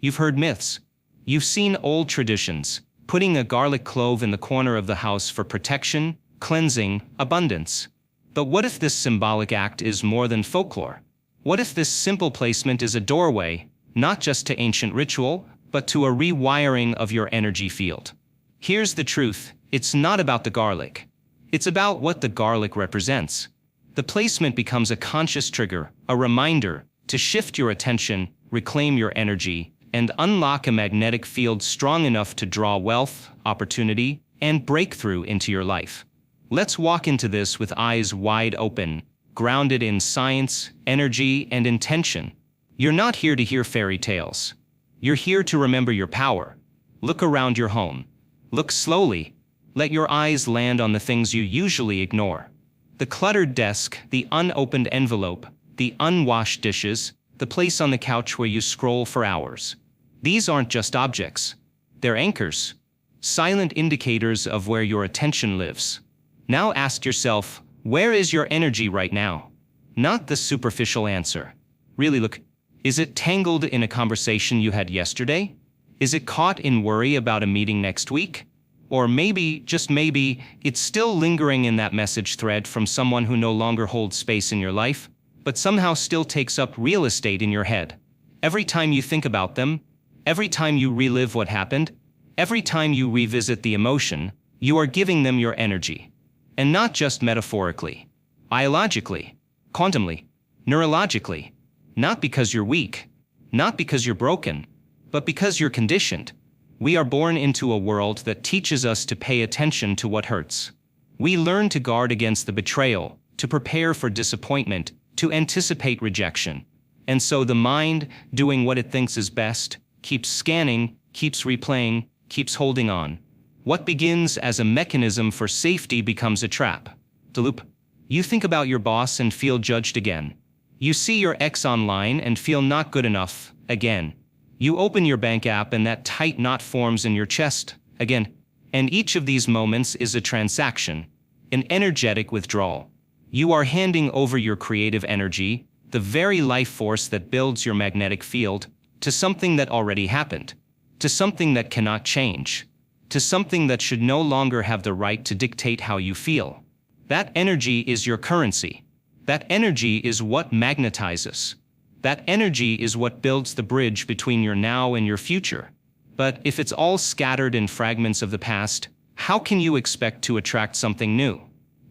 You've heard myths. You've seen old traditions, putting a garlic clove in the corner of the house for protection, cleansing, abundance. But what if this symbolic act is more than folklore? What if this simple placement is a doorway, not just to ancient ritual, but to a rewiring of your energy field? Here's the truth, it's not about the garlic. It's about what the garlic represents. The placement becomes a conscious trigger, a reminder to shift your attention, reclaim your energy, and unlock a magnetic field strong enough to draw wealth, opportunity, and breakthrough into your life. Let's walk into this with eyes wide open, grounded in science, energy, and intention. You're not here to hear fairy tales. You're here to remember your power. Look around your home. Look slowly. Let your eyes land on the things you usually ignore. The cluttered desk, the unopened envelope, the unwashed dishes, the place on the couch where you scroll for hours. These aren't just objects. They're anchors, silent indicators of where your attention lives. Now ask yourself, where is your energy right now? Not the superficial answer. Really look, is it tangled in a conversation you had yesterday? Is it caught in worry about a meeting next week? Or maybe, just maybe, it's still lingering in that message thread from someone who no longer holds space in your life, but somehow still takes up real estate in your head. Every time you think about them, every time you relive what happened, every time you revisit the emotion, you are giving them your energy. And not just metaphorically, biologically, quantumly, neurologically. Not because you're weak, not because you're broken, but because you're conditioned. We are born into a world that teaches us to pay attention to what hurts. We learn to guard against the betrayal, to prepare for disappointment, to anticipate rejection. And so the mind, doing what it thinks is best, keeps scanning, keeps replaying, keeps holding on. What begins as a mechanism for safety becomes a trap. The loop. You think about your boss and feel judged again. You see your ex online and feel not good enough, again. You open your bank app and that tight knot forms in your chest, again. And each of these moments is a transaction, an energetic withdrawal. You are handing over your creative energy, the very life force that builds your magnetic field, to something that already happened, to something that cannot change, to something that should no longer have the right to dictate how you feel. That energy is your currency. That energy is what magnetizes. That energy is what builds the bridge between your now and your future. But if it's all scattered in fragments of the past, how can you expect to attract something new?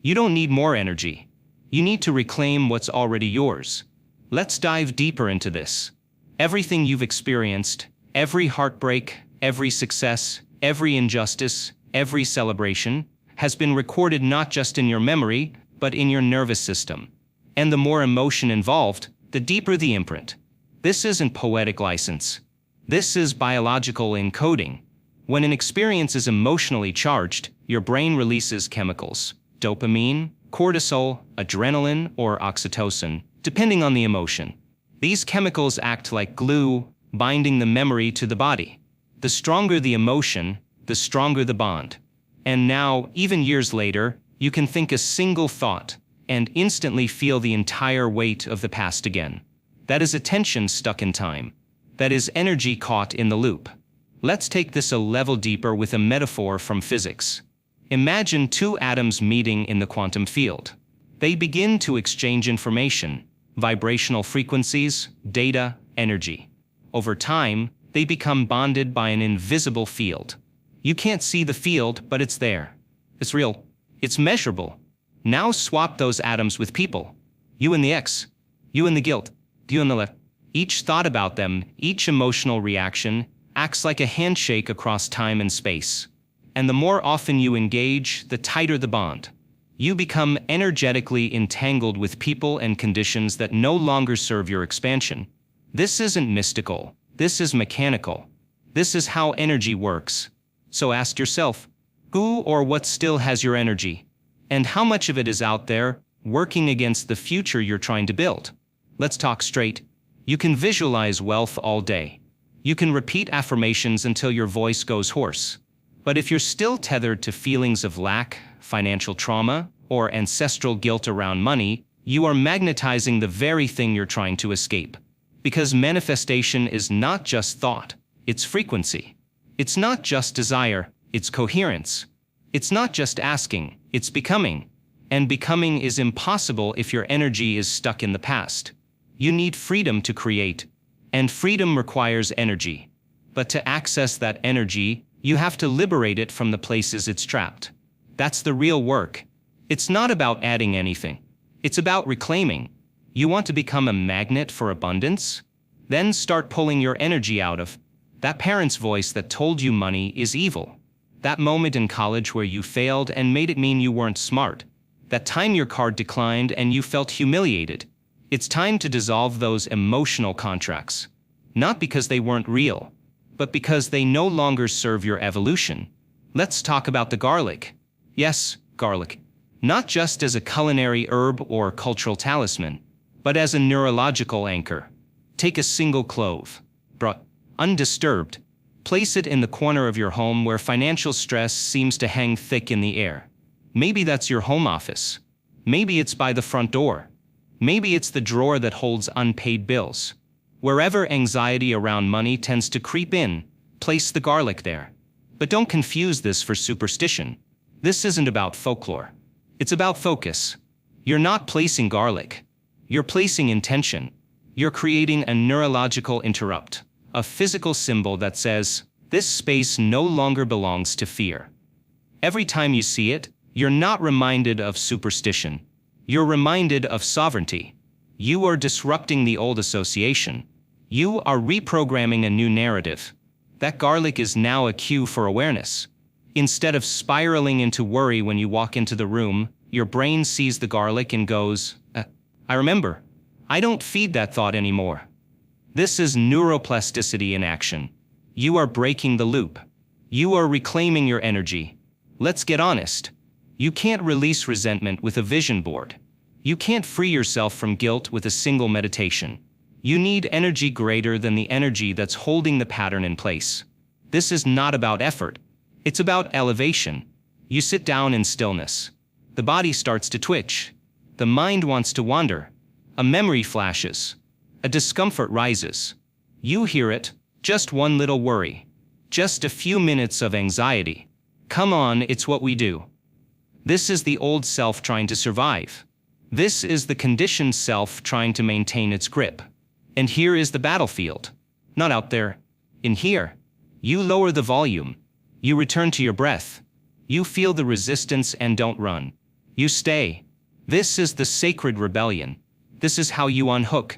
You don't need more energy. You need to reclaim what's already yours. Let's dive deeper into this. Everything you've experienced, every heartbreak, every success, every injustice, every celebration, has been recorded not just in your memory, but in your nervous system. And the more emotion involved, the deeper the imprint. This isn't poetic license. This is biological encoding. When an experience is emotionally charged, your brain releases chemicals, dopamine, cortisol, adrenaline, or oxytocin, depending on the emotion. These chemicals act like glue, binding the memory to the body. The stronger the emotion, the stronger the bond. And now, even years later, you can think a single thought and instantly feel the entire weight of the past again. That is attention stuck in time. That is energy caught in the loop. Let's take this a level deeper with a metaphor from physics. Imagine two atoms meeting in the quantum field. They begin to exchange information, vibrational frequencies, data, energy. Over time, they become bonded by an invisible field. You can't see the field, but it's there. It's real. It's measurable. Now swap those atoms with people. You and the ex. You and the guilt. You and the left. Each thought about them, each emotional reaction, acts like a handshake across time and space. And the more often you engage, the tighter the bond. You become energetically entangled with people and conditions that no longer serve your expansion. This isn't mystical. This is mechanical. This is how energy works. So ask yourself, who or what still has your energy? And how much of it is out there, working against the future you're trying to build? Let's talk straight. You can visualize wealth all day. You can repeat affirmations until your voice goes hoarse. But if you're still tethered to feelings of lack, financial trauma, or ancestral guilt around money, you are magnetizing the very thing you're trying to escape. Because manifestation is not just thought. it's frequency. It's not just desire, it's coherence. It's not just asking, it's becoming. And becoming is impossible if your energy is stuck in the past. You need freedom to create. And freedom requires energy. But to access that energy, you have to liberate it from the places it's trapped. That's the real work. It's not about adding anything. It's about reclaiming. You want to become a magnet for abundance? Then start pulling your energy out of that parent's voice that told you money is evil. That moment in college where you failed and made it mean you weren't smart. That time your card declined and you felt humiliated. It's time to dissolve those emotional contracts. Not because they weren't real, but because they no longer serve your evolution. Let's talk about the garlic. Yes, garlic. Not just as a culinary herb or cultural talisman, but as a neurological anchor. Take a single clove, brought undisturbed. Place it in the corner of your home where financial stress seems to hang thick in the air. Maybe that's your home office. Maybe it's by the front door. Maybe it's the drawer that holds unpaid bills. Wherever anxiety around money tends to creep in, place the garlic there. But don't confuse this for superstition. This isn't about folklore. It's about focus. You're not placing garlic. You're placing intention. You're creating a neurological interrupt, a physical symbol that says, this space no longer belongs to fear. Every time you see it, you're not reminded of superstition. You're reminded of sovereignty. You are disrupting the old association. You are reprogramming a new narrative. That garlic is now a cue for awareness. Instead of spiraling into worry when you walk into the room, your brain sees the garlic and goes, I remember. I don't feed that thought anymore. This is neuroplasticity in action. You are breaking the loop. You are reclaiming your energy. Let's get honest. You can't release resentment with a vision board. You can't free yourself from guilt with a single meditation. You need energy greater than the energy that's holding the pattern in place. This is not about effort. It's about elevation. You sit down in stillness. The body starts to twitch. The mind wants to wander. A memory flashes. A discomfort rises. You hear it, just one little worry. Just a few minutes of anxiety. Come on, it's what we do. This is the old self trying to survive. This is the conditioned self trying to maintain its grip. And here is the battlefield. Not out there. In here. You lower the volume. You return to your breath. You feel the resistance and don't run. You stay. This is the sacred rebellion. This is how you unhook.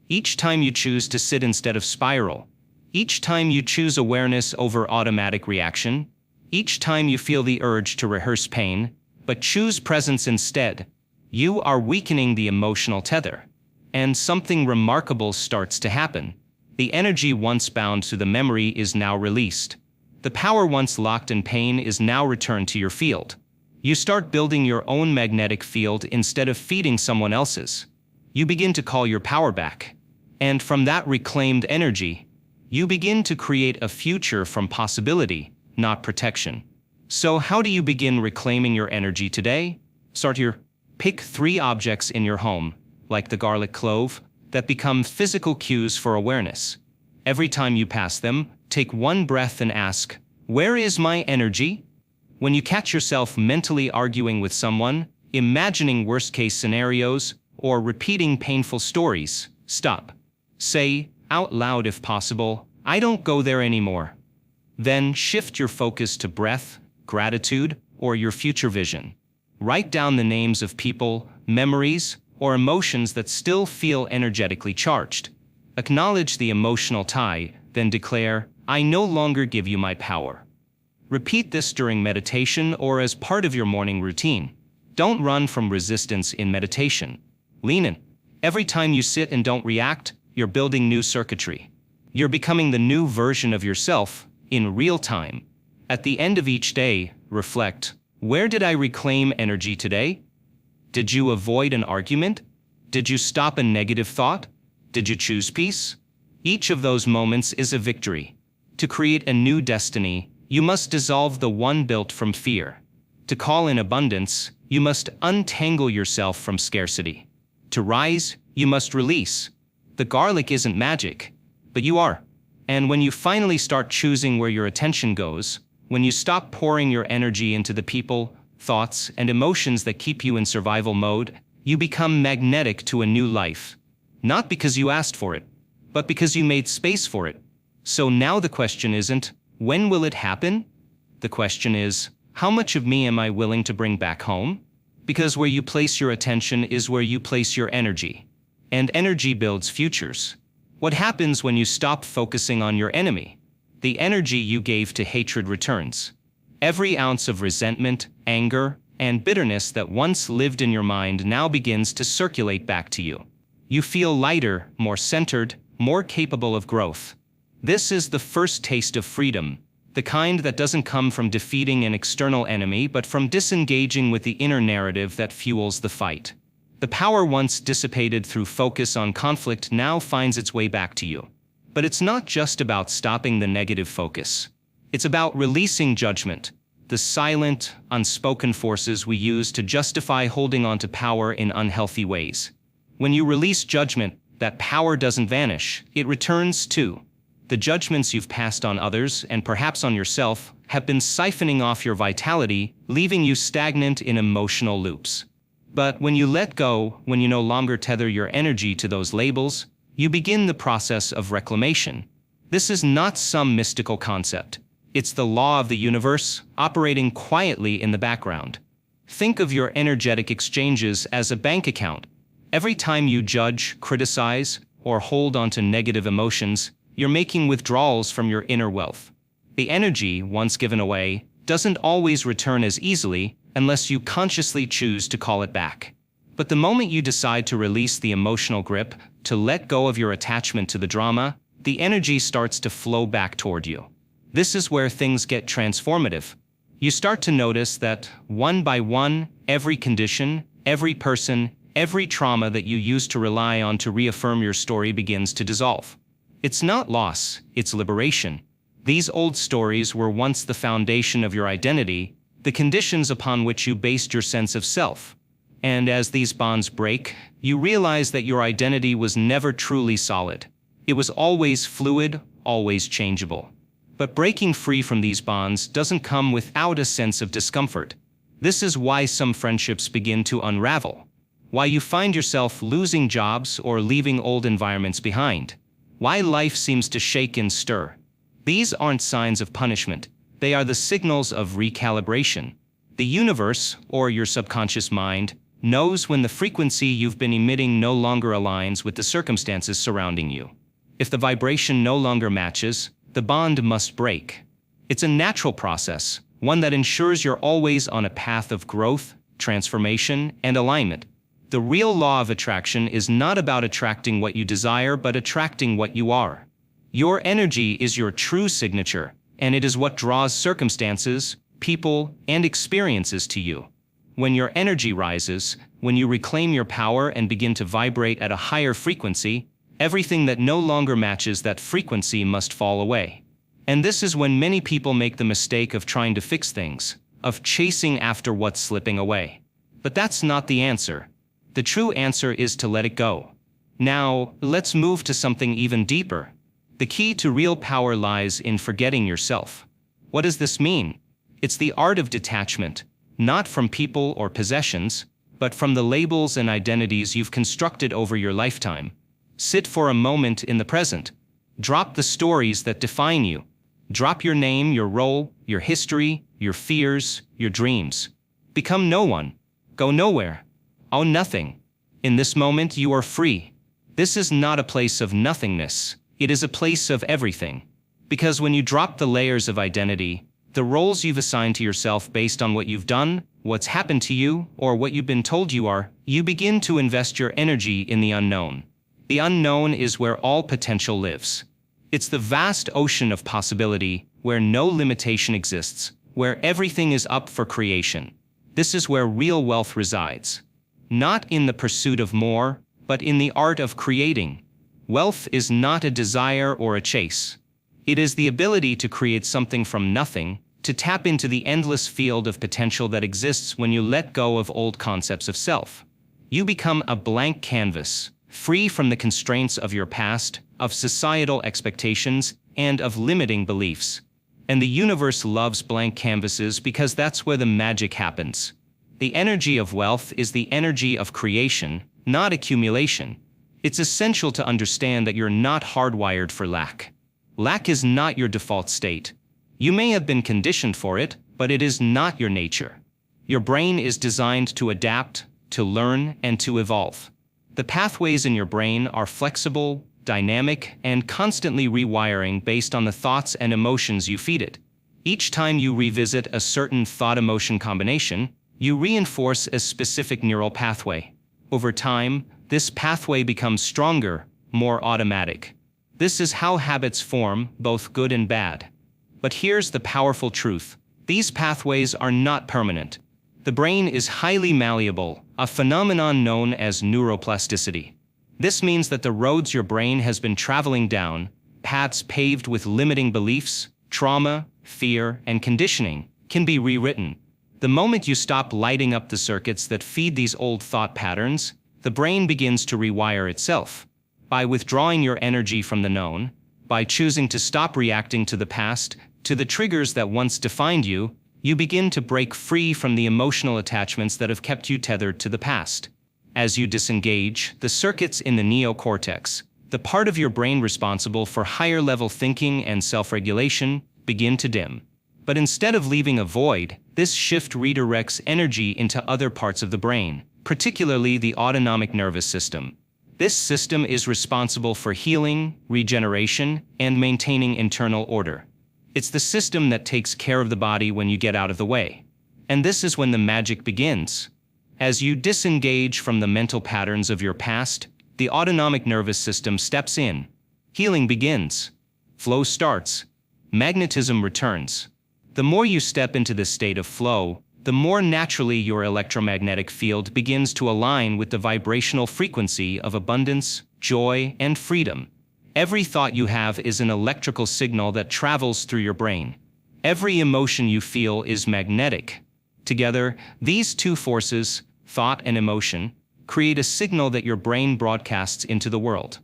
Each time you choose to sit instead of spiral. Each time you choose awareness over automatic reaction. Each time you feel the urge to rehearse pain, but choose presence instead, you are weakening the emotional tether. And something remarkable starts to happen. The energy once bound to the memory is now released. The power once locked in pain is now returned to your field. You start building your own magnetic field instead of feeding someone else's. You begin to call your power back. And from that reclaimed energy, you begin to create a future from possibility, not protection. So how do you begin reclaiming your energy today? Start here. Pick 3 objects in your home, like the garlic clove, that become physical cues for awareness. Every time you pass them, take one breath and ask, where is my energy? When you catch yourself mentally arguing with someone, imagining worst-case scenarios, or repeating painful stories, stop. Say, out loud if possible, I don't go there anymore. Then shift your focus to breath, gratitude, or your future vision. Write down the names of people, memories, or emotions that still feel energetically charged. Acknowledge the emotional tie, then declare, I no longer give you my power. Repeat this during meditation or as part of your morning routine. Don't run from resistance in meditation. Lean in. Every time you sit and don't react, you're building new circuitry. You're becoming the new version of yourself in real time. At the end of each day, reflect, where did I reclaim energy today? Did you avoid an argument? Did you stop a negative thought? Did you choose peace? Each of those moments is a victory. To create a new destiny, you must dissolve the one built from fear. To call in abundance, you must untangle yourself from scarcity. To rise, you must release. The garlic isn't magic, but you are. And when you finally start choosing where your attention goes, when you stop pouring your energy into the people, thoughts, and emotions that keep you in survival mode, you become magnetic to a new life. Not because you asked for it, but because you made space for it. So now the question isn't, when will it happen? The question is, how much of me am I willing to bring back home? Because where you place your attention is where you place your energy. And energy builds futures. What happens when you stop focusing on your enemy? The energy you gave to hatred returns. Every ounce of resentment, anger, and bitterness that once lived in your mind now begins to circulate back to you. You feel lighter, more centered, more capable of growth. This is the first taste of freedom, the kind that doesn't come from defeating an external enemy but from disengaging with the inner narrative that fuels the fight. The power once dissipated through focus on conflict now finds its way back to you. But it's not just about stopping the negative focus. It's about releasing judgment, the silent, unspoken forces we use to justify holding on to power in unhealthy ways. When you release judgment, that power doesn't vanish, it returns too. The judgments you've passed on others, and perhaps on yourself, have been siphoning off your vitality, leaving you stagnant in emotional loops. But when you let go, when you no longer tether your energy to those labels, you begin the process of reclamation. This is not some mystical concept. It's the law of the universe, operating quietly in the background. Think of your energetic exchanges as a bank account. Every time you judge, criticize, or hold onto negative emotions, you're making withdrawals from your inner wealth. The energy, once given away, doesn't always return as easily unless you consciously choose to call it back. But the moment you decide to release the emotional grip, to let go of your attachment to the drama, the energy starts to flow back toward you. This is where things get transformative. You start to notice that, one by one, every condition, every person, every trauma that you used to rely on to reaffirm your story begins to dissolve. It's not loss, it's liberation. These old stories were once the foundation of your identity, the conditions upon which you based your sense of self. And as these bonds break, you realize that your identity was never truly solid. It was always fluid, always changeable. But breaking free from these bonds doesn't come without a sense of discomfort. This is why some friendships begin to unravel, why you find yourself losing jobs or leaving old environments behind, why life seems to shake and stir. These aren't signs of punishment. They are the signals of recalibration. The universe, or your subconscious mind, knows when the frequency you've been emitting no longer aligns with the circumstances surrounding you. If the vibration no longer matches, the bond must break. It's a natural process, one that ensures you're always on a path of growth, transformation, and alignment. The real law of attraction is not about attracting what you desire, but attracting what you are. Your energy is your true signature, and it is what draws circumstances, people, and experiences to you. When your energy rises, when you reclaim your power and begin to vibrate at a higher frequency, everything that no longer matches that frequency must fall away. And this is when many people make the mistake of trying to fix things, of chasing after what's slipping away. But that's not the answer. The true answer is to let it go. Now, let's move to something even deeper. The key to real power lies in forgetting yourself. What does this mean? It's the art of detachment, not from people or possessions, but from the labels and identities you've constructed over your lifetime. Sit for a moment in the present. Drop the stories that define you. Drop your name, your role, your history, your fears, your dreams. Become no one. Go nowhere. Own nothing. In this moment, you are free. This is not a place of nothingness. It is a place of everything. Because when you drop the layers of identity, the roles you've assigned to yourself based on what you've done, what's happened to you, or what you've been told you are, you begin to invest your energy in the unknown. The unknown is where all potential lives. It's the vast ocean of possibility, where no limitation exists, where everything is up for creation. This is where real wealth resides. Not in the pursuit of more, but in the art of creating. Wealth is not a desire or a chase. It is the ability to create something from nothing, to tap into the endless field of potential that exists when you let go of old concepts of self. You become a blank canvas, free from the constraints of your past, of societal expectations, and of limiting beliefs. And the universe loves blank canvases because that's where the magic happens. The energy of wealth is the energy of creation, not accumulation. It's essential to understand that you're not hardwired for lack. Lack is not your default state. You may have been conditioned for it, but it is not your nature. Your brain is designed to adapt, to learn, and to evolve. The pathways in your brain are flexible, dynamic, and constantly rewiring based on the thoughts and emotions you feed it. Each time you revisit a certain thought-emotion combination, you reinforce a specific neural pathway. Over time, this pathway becomes stronger, more automatic. This is how habits form, both good and bad. But here's the powerful truth. These pathways are not permanent. The brain is highly malleable, a phenomenon known as neuroplasticity. This means that the roads your brain has been traveling down, paths paved with limiting beliefs, trauma, fear, and conditioning, can be rewritten. The moment you stop lighting up the circuits that feed these old thought patterns, the brain begins to rewire itself. By withdrawing your energy from the known, by choosing to stop reacting to the past, to the triggers that once defined you, you begin to break free from the emotional attachments that have kept you tethered to the past. As you disengage, the circuits in the neocortex, the part of your brain responsible for higher-level thinking and self-regulation, begin to dim. But instead of leaving a void, this shift redirects energy into other parts of the brain, particularly the autonomic nervous system. This system is responsible for healing, regeneration, and maintaining internal order. It's the system that takes care of the body when you get out of the way. And this is when the magic begins. As you disengage from the mental patterns of your past, the autonomic nervous system steps in. Healing begins. Flow starts. Magnetism returns. The more you step into this state of flow, the more naturally your electromagnetic field begins to align with the vibrational frequency of abundance, joy, and freedom. Every thought you have is an electrical signal that travels through your brain. Every emotion you feel is magnetic. Together, these two forces, thought and emotion, create a signal that your brain broadcasts into the world.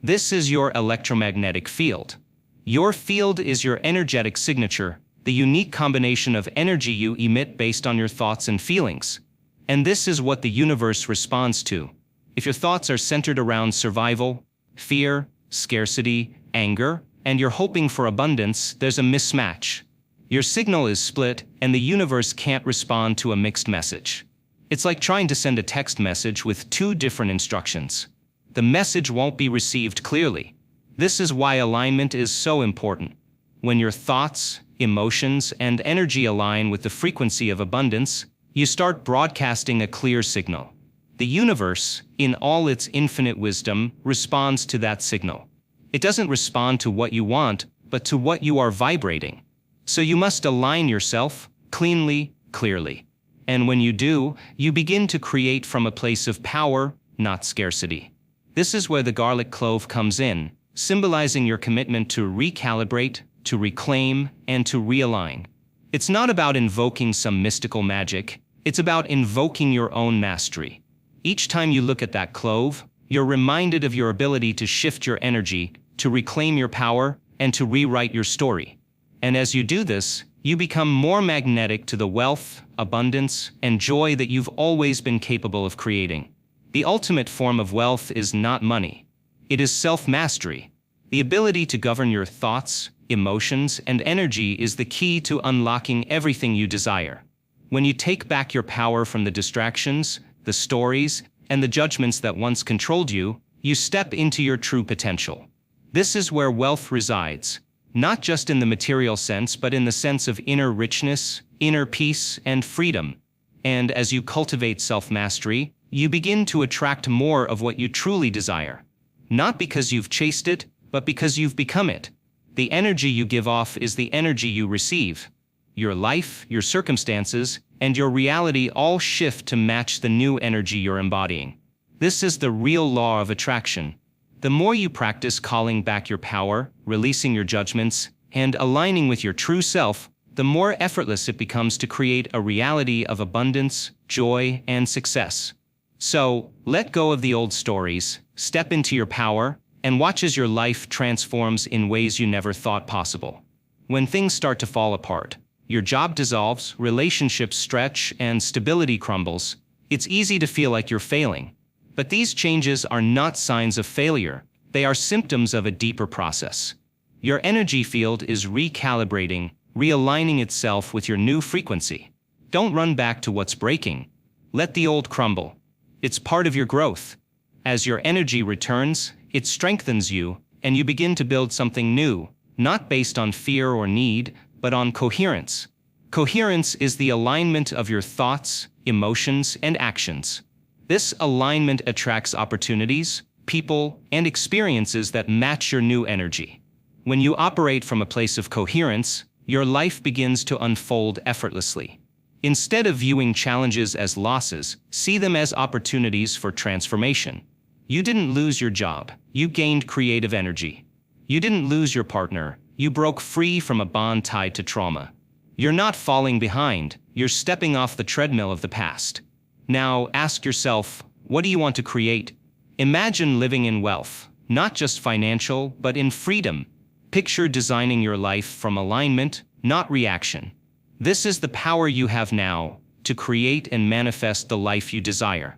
This is your electromagnetic field. Your field is your energetic signature, the unique combination of energy you emit based on your thoughts and feelings. And this is what the universe responds to. If your thoughts are centered around survival, fear, scarcity, anger, and you're hoping for abundance, there's a mismatch. Your signal is split, and the universe can't respond to a mixed message. It's like trying to send a text message with two different instructions. The message won't be received clearly. This is why alignment is so important. When your thoughts, emotions, and energy align with the frequency of abundance, you start broadcasting a clear signal. The universe, in all its infinite wisdom, responds to that signal. It doesn't respond to what you want, but to what you are vibrating. So you must align yourself, cleanly, clearly. And when you do, you begin to create from a place of power, not scarcity. This is where the garlic clove comes in, symbolizing your commitment to recalibrate, to reclaim, and to realign. It's not about invoking some mystical magic, it's about invoking your own mastery. Each time you look at that clove, you're reminded of your ability to shift your energy, to reclaim your power, and to rewrite your story. And as you do this, you become more magnetic to the wealth, abundance, and joy that you've always been capable of creating. The ultimate form of wealth is not money. It is self-mastery. The ability to govern your thoughts, emotions, and energy is the key to unlocking everything you desire. When you take back your power from the distractions, the stories, and the judgments that once controlled you, you step into your true potential. This is where wealth resides, not just in the material sense but in the sense of inner richness, inner peace, and freedom. And as you cultivate self-mastery, you begin to attract more of what you truly desire. Not because you've chased it, but because you've become it. The energy you give off is the energy you receive. Your life, your circumstances, and your reality all shift to match the new energy you're embodying. This is the real law of attraction. The more you practice calling back your power, releasing your judgments, and aligning with your true self, the more effortless it becomes to create a reality of abundance, joy, and success. So, let go of the old stories, step into your power, and watch as your life transforms in ways you never thought possible. When things start to fall apart, your job dissolves, relationships stretch, and stability crumbles, it's easy to feel like you're failing. But these changes are not signs of failure, they are symptoms of a deeper process. Your energy field is recalibrating, realigning itself with your new frequency. Don't run back to what's breaking. Let the old crumble. It's part of your growth. As your energy returns, it strengthens you, and you begin to build something new, not based on fear or need, but on coherence. Coherence is the alignment of your thoughts, emotions, and actions. This alignment attracts opportunities, people, and experiences that match your new energy. When you operate from a place of coherence, your life begins to unfold effortlessly. Instead of viewing challenges as losses, see them as opportunities for transformation. You didn't lose your job, you gained creative energy. You didn't lose your partner, you broke free from a bond tied to trauma. You're not falling behind, you're stepping off the treadmill of the past. Now ask yourself, what do you want to create? Imagine living in wealth, not just financial, but in freedom. Picture designing your life from alignment, not reaction. This is the power you have now to create and manifest the life you desire.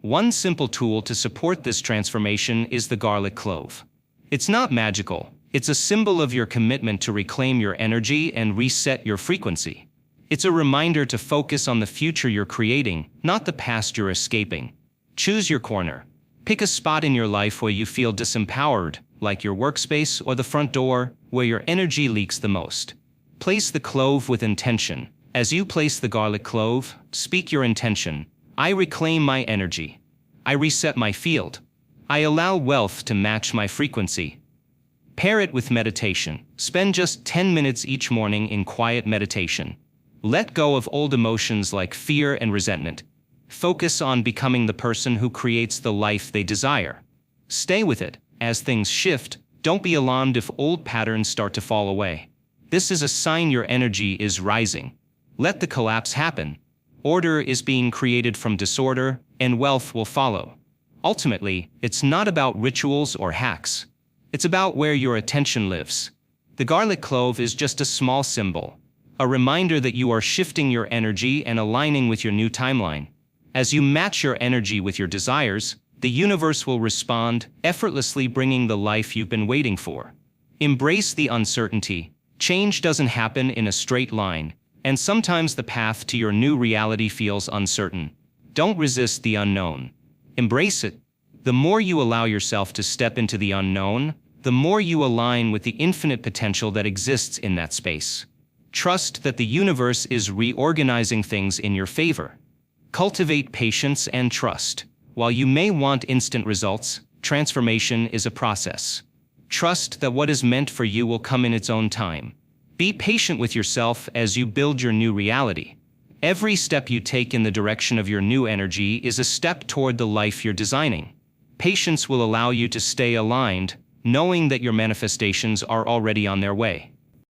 One simple tool to support this transformation is the garlic clove. It's not magical, it's a symbol of your commitment to reclaim your energy and reset your frequency. It's a reminder to focus on the future you're creating, not the past you're escaping. Choose your corner. Pick a spot in your life where you feel disempowered, like your workspace or the front door, where your energy leaks the most. Place the clove with intention. As you place the garlic clove, speak your intention. I reclaim my energy. I reset my field. I allow wealth to match my frequency. Pair it with meditation. Spend just 10 minutes each morning in quiet meditation. Let go of old emotions like fear and resentment. Focus on becoming the person who creates the life they desire. Stay with it. As things shift, don't be alarmed if old patterns start to fall away. This is a sign your energy is rising. Let the collapse happen. Order is being created from disorder, and wealth will follow. Ultimately, it's not about rituals or hacks. It's about where your attention lives. The garlic clove is just a small symbol, a reminder that you are shifting your energy and aligning with your new timeline. As you match your energy with your desires, the universe will respond, effortlessly bringing the life you've been waiting for. Embrace the uncertainty. Change doesn't happen in a straight line, and sometimes the path to your new reality feels uncertain. Don't resist the unknown. Embrace it. The more you allow yourself to step into the unknown, the more you align with the infinite potential that exists in that space. Trust that the universe is reorganizing things in your favor. Cultivate patience and trust. While you may want instant results, transformation is a process. Trust that what is meant for you will come in its own time. Be patient with yourself as you build your new reality. Every step you take in the direction of your new energy is a step toward the life you're designing. Patience will allow you to stay aligned, knowing that your manifestations are already on their way.